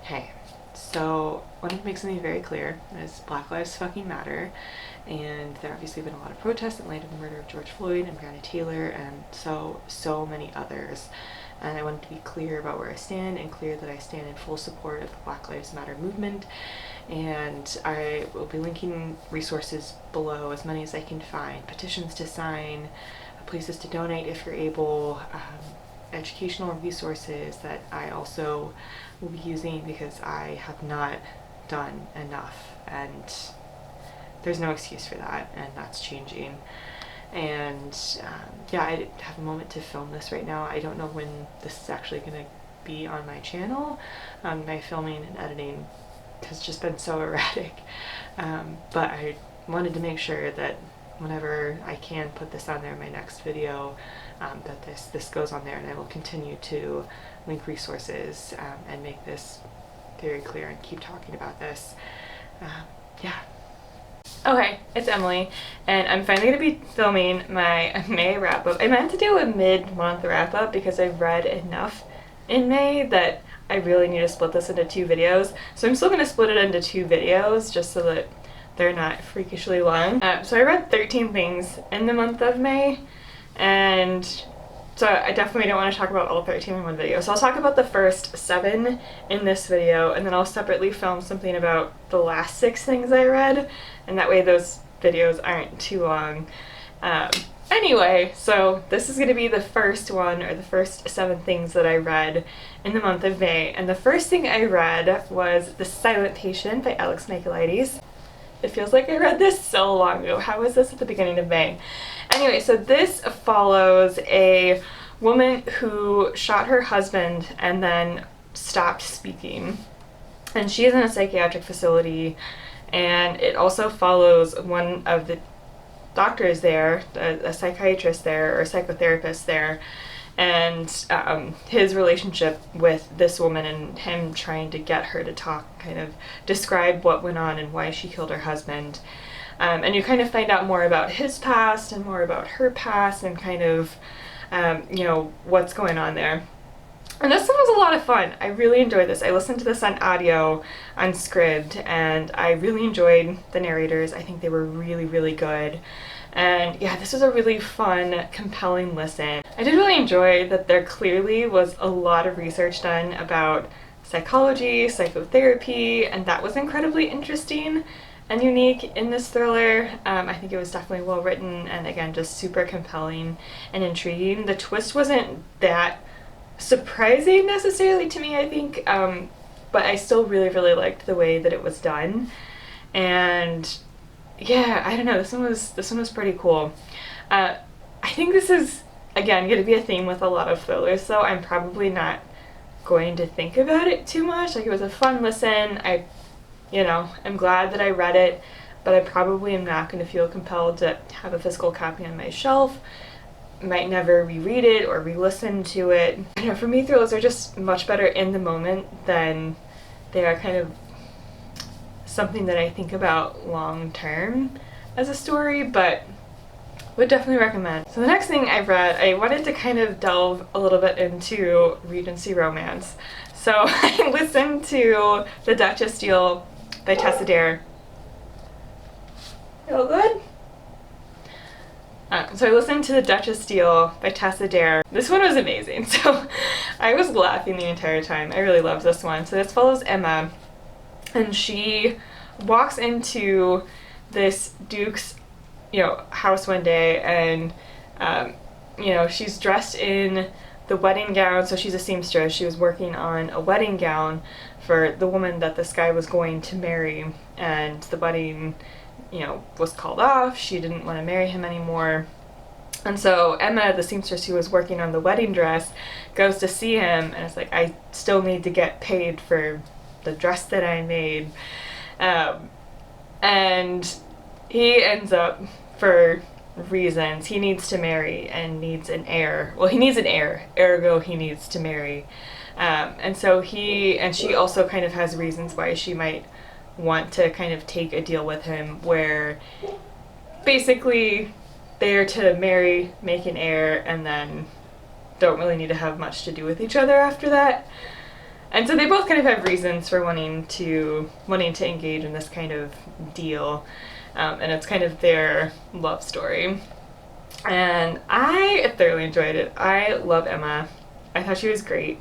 Hey, so I wanted to make something very clear is Black Lives fucking matter, and there obviously been a lot of protests in light of the murder of George Floyd and Breonna Taylor and so many others. And I wanted to be clear about where I stand and clear that I stand in full support of the Black Lives Matter movement. And I will be linking resources below, as many as I can find, petitions to sign, places to donate if you're able, educational resources that I also will be using because I have not done enough, and there's no excuse for that, and that's changing. And yeah, I have a moment to film this right now. I don't know when this is actually going to be on my channel. My filming and editing has just been so erratic, but I wanted to make sure that whenever I can put this on there in my next video, that this goes on there, and I will continue to link resources and make this very clear and keep talking about this. Yeah. Okay, it's Emily, and I'm finally going to be filming my May wrap-up. I meant to do a mid-month wrap-up because I've read enough in May that I really need to split this into 2 videos. So I'm still going to split it into 2 videos just so that they're not freakishly long. So I read 13 things in the month of May, and so I definitely don't want to talk about all 13 in one video. So I'll talk about the first 7 in this video, and then I'll separately film something about the last 6 things I read, and that way those videos aren't too long. Anyway, so this is going to be the first one, or the first 7 things that I read in the month of May. And the first thing I read was The Silent Patient by Alex Michaelides. It feels like I read this so long ago. How was this at the beginning of May? Anyway, so this follows a woman who shot her husband and then stopped speaking. And she is in a psychiatric facility, and it also follows one of the doctors there, a psychiatrist there, or a psychotherapist there, and his relationship with this woman and him trying to get her to talk, kind of describe what went on and why she killed her husband. And you kind of find out more about his past and more about her past and kind of, you know, what's going on there. And this one was a lot of fun. I really enjoyed this. I listened to this on audio, on Scribd, and I really enjoyed the narrators. I think they were really, really good. And yeah, this was a really fun, compelling listen. I did really enjoy that there clearly was a lot of research done about psychology, psychotherapy, and that was incredibly interesting and unique in this thriller. I think it was definitely well written, and again, just super compelling and intriguing. The twist wasn't that surprising necessarily to me, I think, but I still really, really liked the way that it was done. And yeah, I don't know, this one was pretty cool. I think this is, again, going to be a theme with a lot of thrillers, so I'm probably not going to think about it too much. Like, it was a fun listen. I'm glad that I read it, but I probably am not going to feel compelled to have a physical copy on my shelf. Might never reread it or re-listen to it. I know, for me, thrillers are just much better in the moment than they are kind of something that I think about long term as a story, but would definitely recommend. So the next thing I read, I wanted to kind of delve a little bit into Regency romance. So I listened to The Duchess Deal by Tessa Dare. Feel good? So I listened to The Duchess Deal by Tessa Dare. This one was amazing. So I was laughing the entire time. I really loved this one. So this follows Emma, and she walks into this duke's, house one day, and she's dressed in the wedding gown. So she's a seamstress. She was working on a wedding gown for the woman that this guy was going to marry, and the wedding was called off. She didn't want to marry him anymore. And so Emma, the seamstress who was working on the wedding dress, goes to see him, and it's like, I still need to get paid for the dress that I made. And he ends up, for reasons, he needs to marry and needs an heir. Well, he needs an heir, ergo he needs to marry. And so she also kind of has reasons why she might want to kind of take a deal with him where basically they're to marry, make an heir, and then don't really need to have much to do with each other after that. And so they both kind of have reasons for wanting to engage in this kind of deal, and it's kind of their love story. And I thoroughly enjoyed it. I love Emma. I thought she was great.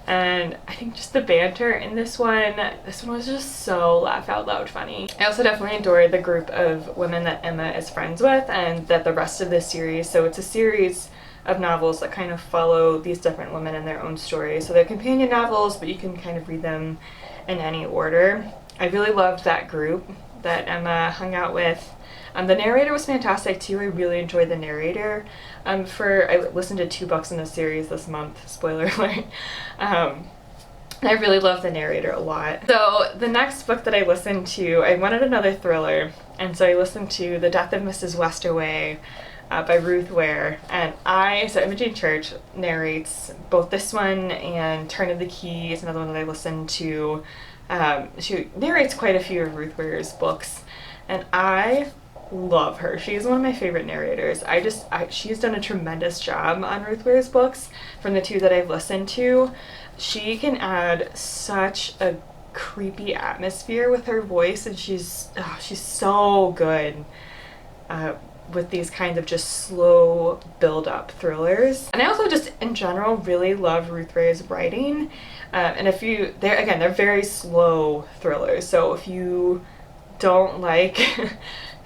And I think just the banter in this one was just so laugh out loud funny. I also definitely adored the group of women that Emma is friends with, and that the rest of this series, so it's a series of novels that kind of follow these different women in their own stories. So they're companion novels, but you can kind of read them in any order. I really loved that group that Emma hung out with. The narrator was fantastic too. I really enjoyed the narrator. I listened to 2 books in the series this month, spoiler alert. I really loved the narrator a lot. So the next book that I listened to, I wanted another thriller, and so I listened to The Death of Mrs. Westerway by Ruth Ware. And Imogen Church narrates both this one and Turn of the Key is another one that I listened to. She narrates quite a few of Ruth Ware's books, and I love her. She's one of my favorite narrators. She's done a tremendous job on Ruth Ware's books. From the 2 that I've listened to, she can add such a creepy atmosphere with her voice, and she's so good with these kinds of just slow build-up thrillers. And I also just in general really love Ruth Ware's writing. And they're very slow thrillers. So if you don't like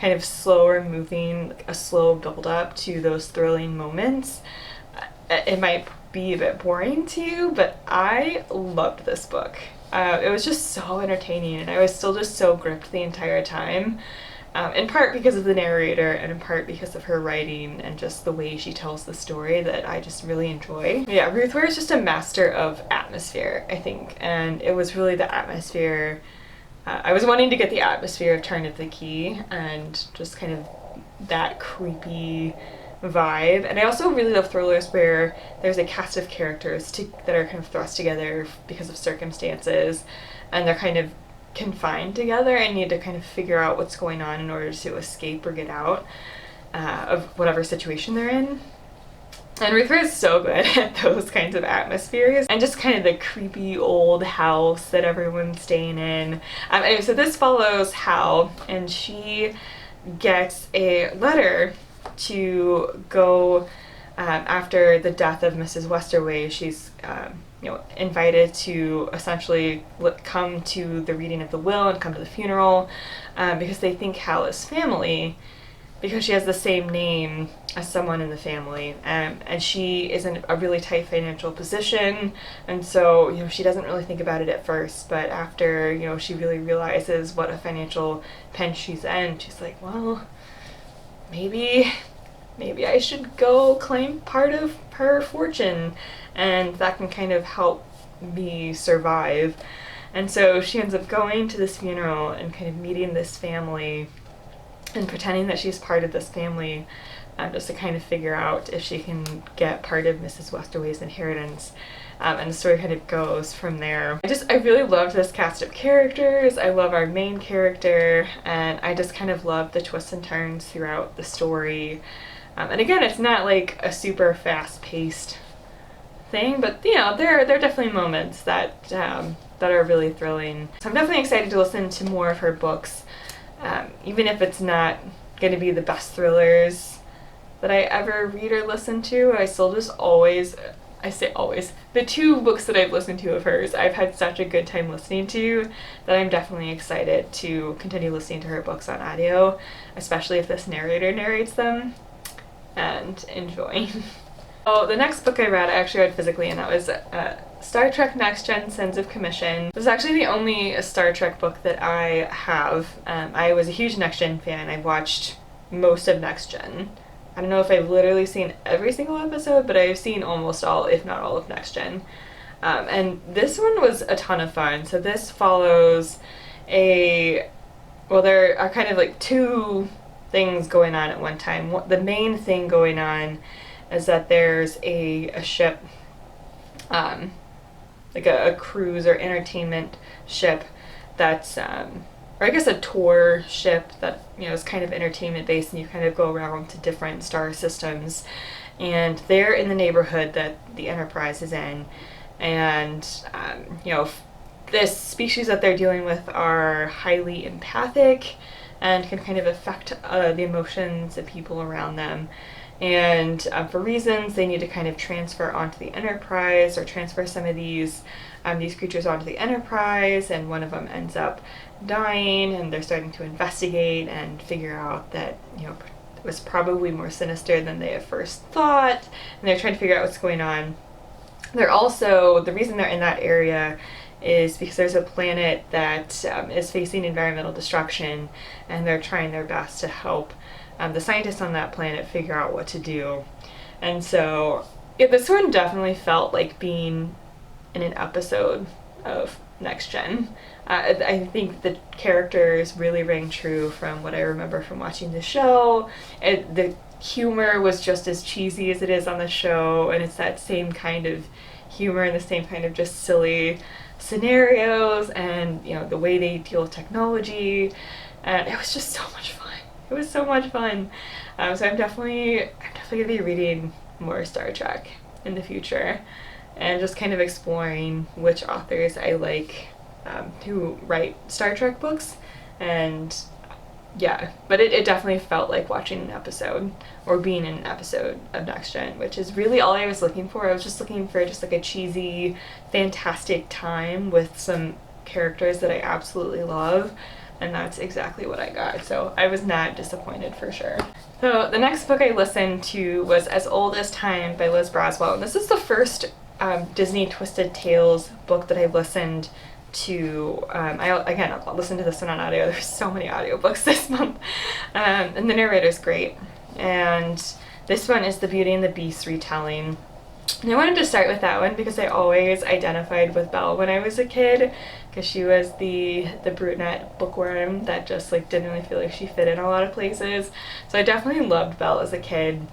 kind of slower moving, a slow build-up to those thrilling moments, it might be a bit boring to you, but I loved this book. It was just so entertaining, and I was still just so gripped the entire time. In part because of the narrator, and in part because of her writing and just the way she tells the story that I just really enjoy. Yeah, Ruth Ware is just a master of atmosphere, I think, and it was really the atmosphere. I was wanting to get the atmosphere of Turn of the Key and just kind of that creepy vibe. And I also really love thrillers where there's a cast of characters that are kind of thrust together because of circumstances, and they're kind of confined together and need to kind of figure out what's going on in order to escape or get out of whatever situation they're in. And Ruth Ware is so good at those kinds of atmospheres, and just kind of the creepy old house that everyone's staying in. Anyway, so this follows Hal, and she gets a letter to go after the death of Mrs. Westerway. She's invited to essentially come to the reading of the will and come to the funeral because they think Hal is family, because she has the same name as someone in the family, and she is in a really tight financial position, and so she doesn't really think about it at first, but after she really realizes what a financial pinch she's in, she's like, well, maybe I should go claim part of her fortune, and that can kind of help me survive. And so she ends up going to this funeral and kind of meeting this family and pretending that she's part of this family, just to kind of figure out if she can get part of Mrs. Westerway's inheritance. And the story kind of goes from there. I really loved this cast of characters. I love our main character, and I just kind of love the twists and turns throughout the story. And again, it's not like a super fast-paced thing, but there are definitely moments that are really thrilling. So I'm definitely excited to listen to more of her books, even if it's not going to be the best thrillers that I ever read or listen to. I still just always, the 2 books that I've listened to of hers, I've had such a good time listening to that I'm definitely excited to continue listening to her books on audio, especially if this narrator narrates them, and enjoying. So the next book I actually read physically, and that was Star Trek Next Gen Sins of Commission. It was actually the only Star Trek book that I have. I was a huge Next Gen fan. I watched most of Next Gen. I don't know if I've literally seen every single episode, but I've seen almost all, if not all, of Next Gen. And this one was a ton of fun. So this follows there are kind of like 2 things going on at one time. The main thing going on is that there's a ship, like a cruise or entertainment ship that's, or I guess a tour ship that, is kind of entertainment based, and you kind of go around to different star systems, and they're in the neighborhood that the Enterprise is in, and you know, this species that they're dealing with are highly empathic and can kind of affect the emotions of people around them. And for reasons, they need to kind of transfer onto the Enterprise, or transfer some of these creatures onto the Enterprise, and one of them ends up dying, and they're starting to investigate and figure out that, you know, it was probably more sinister than they at first thought, and they're trying to figure out what's going on. They're also, the reason they're in that area is because there's a planet that is facing environmental destruction, and they're trying their best to help the scientists on that planet figure out what to do. And so, yeah, this one definitely felt like being in an episode of Next Gen. I think the characters really rang true from what I remember from watching the show. The humor was just as cheesy as it is on the show, and it's that same kind of humor and the same kind of just silly scenarios, and, you know, the way they deal with technology, and it was just so much fun. It was so much fun. So I'm definitely gonna be reading more Star Trek in the future, and just kind of exploring which authors I like who write Star Trek books. And yeah, but it definitely felt like watching an episode, or being in an episode of Next Gen, which is really all I was looking for. I was just looking for just like a cheesy, fantastic time with some characters that I absolutely love, and that's exactly what I got. So I was not disappointed, for sure. So the next book I listened to was As Old as Time by Liz Braswell, and this is the first Disney Twisted Tales book that I've listened to. I'll listen to this one on audio. There's so many audiobooks this month. And the narrator's great. And this one is the Beauty and the Beast retelling. And I wanted to start with that one because I always identified with Belle when I was a kid, because she was the brunette bookworm that just like didn't really feel like she fit in a lot of places. So I definitely loved Belle as a kid,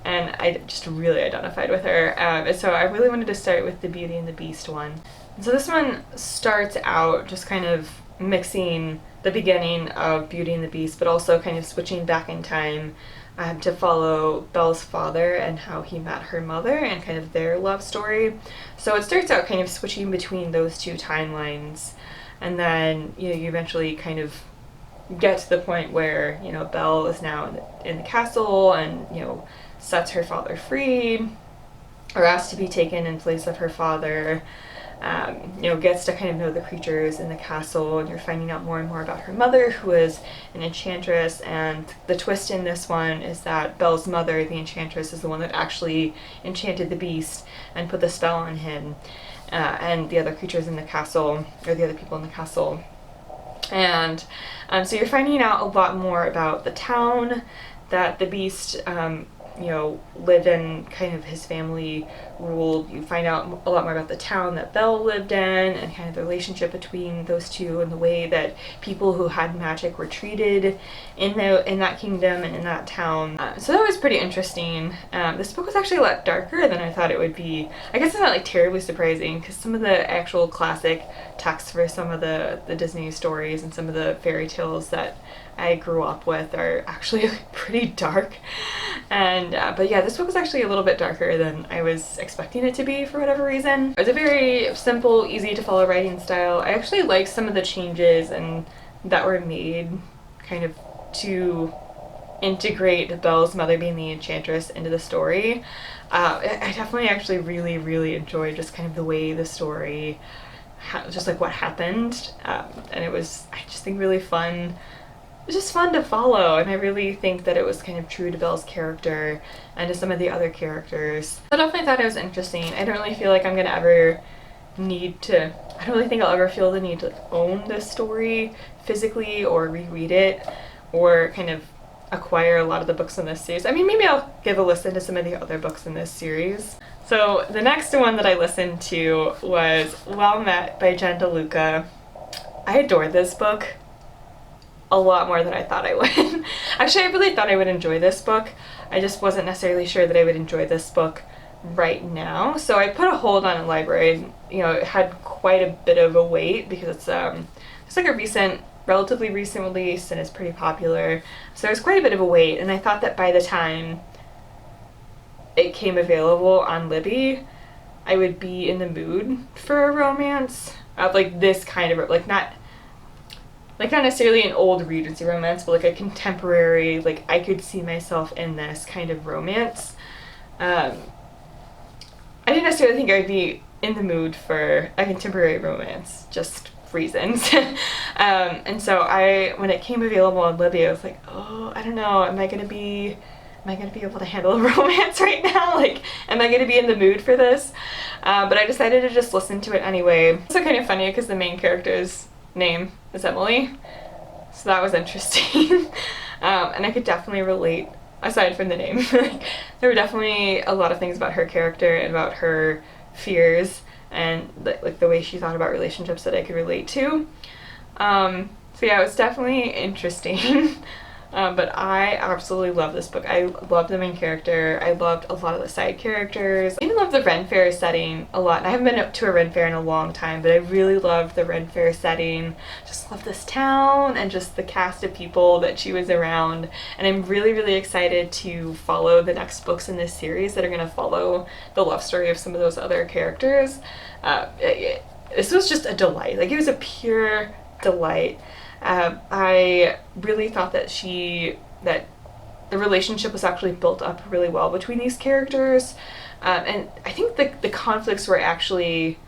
and I just really identified with her. And so I really wanted to start with the Beauty and the Beast one. So this one starts out just kind of mixing the beginning of Beauty and the Beast, but also kind of switching back in time to follow Belle's father and how he met her mother and kind of their love story. So it starts out kind of switching between those two timelines, and then, you know, you eventually kind of get to the point where, you know, Belle is now in the castle and, you know, sets her father free, or asked to be taken in place of her father. You know, gets to kind of know the creatures in the castle, and you're finding out more and more about her mother, who is an enchantress. And the twist in this one is that Belle's mother, the enchantress, is the one that actually enchanted the beast and put the spell on him and the other creatures in the castle, or the other people in the castle. And so you're finding out a lot more about the town that the beast you know, lived in, kind of his family ruled. You find out a lot more about the town that Belle lived in, and kind of the relationship between those two, and the way that people who had magic were treated in that kingdom and in that town. So that was pretty interesting. This book was actually a lot darker than I thought it would be. I guess it's not like terribly surprising, because some of the actual classic texts for some of the Disney stories and some of the fairy tales that I grew up with are actually pretty dark. And but yeah, this book was actually a little bit darker than I was expecting it to be for whatever reason. It's a very simple, easy to follow writing style. I actually like some of the changes and that were made kind of to integrate Belle's mother being the enchantress into the story. I definitely actually really enjoyed just kind of the way the story, just like what happened, and it was, I just think, really fun. It was just fun to follow, and I really think that it was kind of true to Belle's character and to some of the other characters. I definitely thought it was interesting. I don't really feel like I'm gonna ever need to, I don't really think I'll ever feel the need to own this story physically or reread it or kind of acquire a lot of the books in this series. I mean, maybe I'll give a listen to some of the other books in this series. So the next one that I listened to was Well Met by Jen DeLuca. I adored this book a lot more than I thought I would. Actually, I really thought I would enjoy this book. I just wasn't necessarily sure that I would enjoy this book right now. So I put a hold on a library. You know, it had quite a bit of a wait because it's like a relatively recent release, and it's pretty popular. So there's quite a bit of a wait, and I thought that by the time it came available on Libby, I would be in the mood for a romance of like this kind of like not necessarily an old Regency romance, but like a contemporary, like I could see myself in this kind of romance. I didn't necessarily think I'd be in the mood for a contemporary romance, just reasons. And so when it came available on Libby, I was like, oh, I don't know, am I gonna be able to handle a romance right now? Like, am I gonna be in the mood for this? But I decided to just listen to it anyway. It's also kind of funny because the main character's name is Emily, so that was interesting. And I could definitely relate, aside from the name. There were definitely a lot of things about her character and about her fears and like the way she thought about relationships that I could relate to. So yeah, it was definitely interesting. But I absolutely love this book. I loved the main character. I loved a lot of the side characters. I even love the Ren Fair setting a lot. And I haven't been up to a Ren Fair in a long time, but I really loved the Ren Fair setting. Just love this town and just the cast of people that she was around. And I'm really, really excited to follow the next books in this series that are going to follow the love story of some of those other characters. This was just a delight. Like, it was a pure delight. I really thought that the relationship was actually built up really well between these characters, and I think the conflicts were actually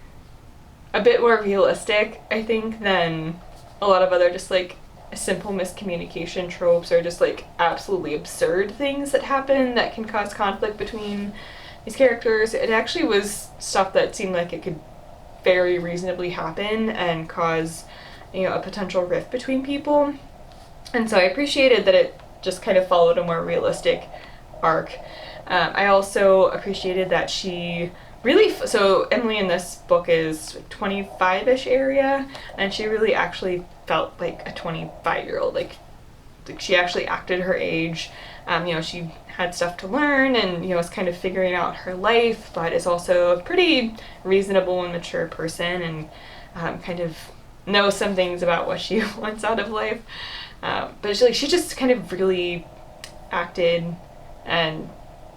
a bit more realistic, I think, than a lot of other just like simple miscommunication tropes or just like absolutely absurd things that happen that can cause conflict between these characters. It actually was stuff that seemed like it could very reasonably happen and cause, you know, a potential rift between people. And so I appreciated that it just kind of followed a more realistic arc. I also appreciated that she really, so Emily in this book is 25-ish area, and she really actually felt like a 25-year-old. Like she actually acted her age. You know, she had stuff to learn and, you know, is kind of figuring out her life, but is also a pretty reasonable and mature person, and kind of knows some things about what she wants out of life. But she just kind of really acted and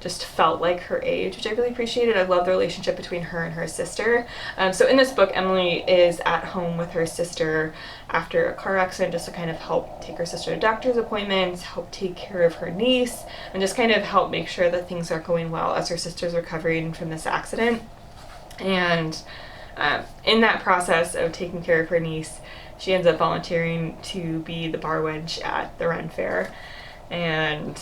just felt like her age, which I really appreciated. I love the relationship between her and her sister. So in this book, Emily is at home with her sister after a car accident, just to kind of help take her sister to doctor's appointments, help take care of her niece, and just kind of help make sure that things are going well as her sister's recovering from this accident. And in that process of taking care of her niece, she ends up volunteering to be the bar wench at the Ren Fair, and,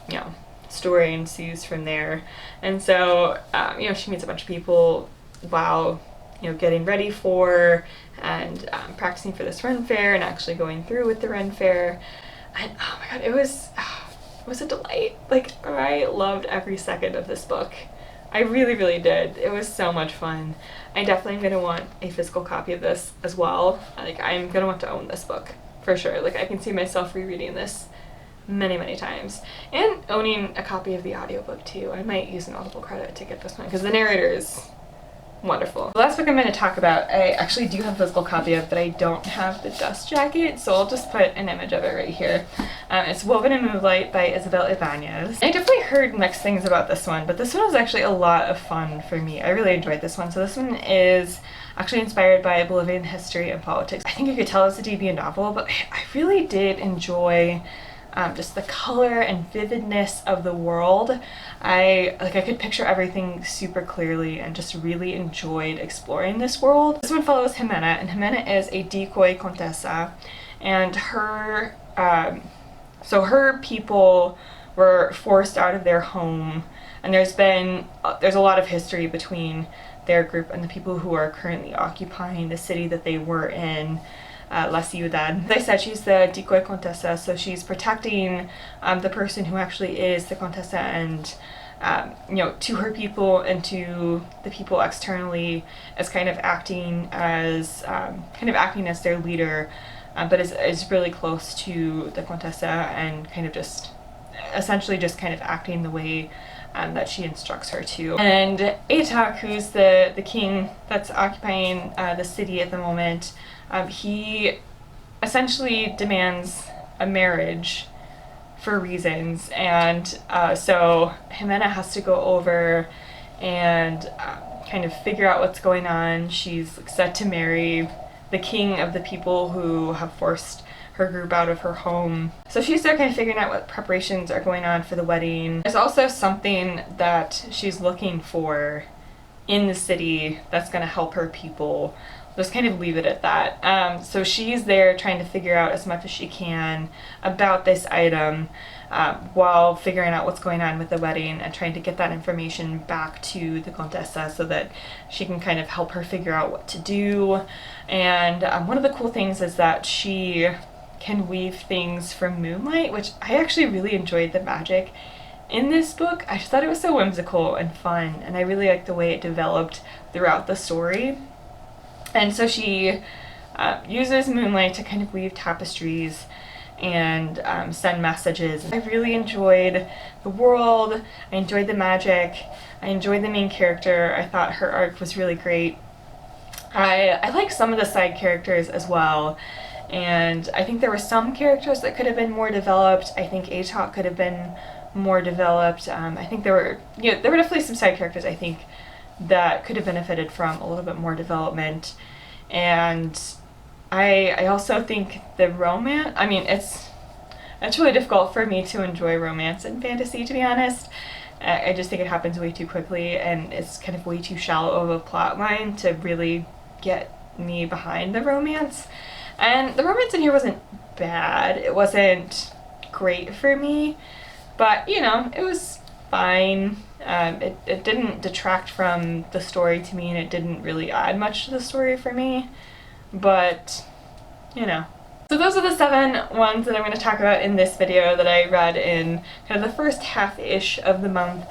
you know, story ensues from there. And so, you know, she meets a bunch of people while, you know, getting ready for and practicing for this Ren Fair and actually going through with the Ren Fair. And oh my god, it was a delight. Like, I loved every second of this book. I really, really did. It was so much fun. I definitely am going to want a physical copy of this as well. Like, I'm going to want to own this book for sure. Like, I can see myself rereading this many, many times. And owning a copy of the audiobook too. I might use an Audible credit to get this one because the narrator is wonderful. The last book I'm going to talk about, I actually do have a physical copy of, but I don't have the dust jacket, so I'll just put an image of it right here. It's Woven in Moonlight by Isabel Ibanez. I definitely heard mixed things about this one, but this one was actually a lot of fun for me. I really enjoyed this one. So this one is actually inspired by Bolivian history and politics. I think you could tell it's a debut novel, but I really did enjoy just the color and vividness of the world. I could picture everything super clearly and just really enjoyed exploring this world. This one follows Jimena, and Jimena is a decoy contessa, and her people were forced out of their home, and there's a lot of history between their group and the people who are currently occupying the city that they were in, La Ciudad. As I said, she's the decoy contessa, so she's protecting the person who actually is the contessa, and you know, to her people and to the people externally, as kind of acting as their leader, but is really close to the contessa and kind of just essentially just kind of acting the way that she instructs her to. And Atak, who's the king that's occupying the city at the moment, he essentially demands a marriage for reasons, and so Jimena has to go over and kind of figure out what's going on. She's set to marry the king of the people who have forced her group out of her home. So she's there kind of figuring out what preparations are going on for the wedding. There's also something that she's looking for in the city that's going to help her people. Just kind of leave it at that. So she's there trying to figure out as much as she can about this item while figuring out what's going on with the wedding and trying to get that information back to the Contessa so that she can kind of help her figure out what to do. And one of the cool things is that she can weave things from moonlight, which I actually really enjoyed the magic in this book. I just thought it was so whimsical and fun, and I really liked the way it developed throughout the story. And so she uses moonlight to kind of weave tapestries and send messages. I really enjoyed the world, I enjoyed the magic, I enjoyed the main character. I thought her arc was really great. I like some of the side characters as well, and I think there were some characters that could have been more developed. I think Atok could have been more developed. I think there were definitely some side characters I think that could have benefited from a little bit more development. And I also think the romance, I mean, it's really difficult for me to enjoy romance in fantasy, to be honest. I just think it happens way too quickly, and it's kind of way too shallow of a plot line to really get me behind the romance. And the romance in here wasn't bad. It wasn't great for me, but you know, it was fine. It didn't detract from the story to me, and it didn't really add much to the story for me, but you know. So those are the 7 ones that I'm going to talk about in this video that I read in kind of the first half-ish of the month.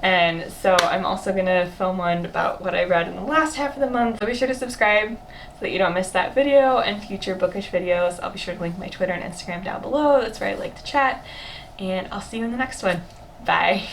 And so I'm also going to film one about what I read in the last half of the month. So be sure to subscribe so that you don't miss that video and future bookish videos. I'll be sure to link my Twitter and Instagram down below. That's where I like to chat. And I'll see you in the next one. Bye.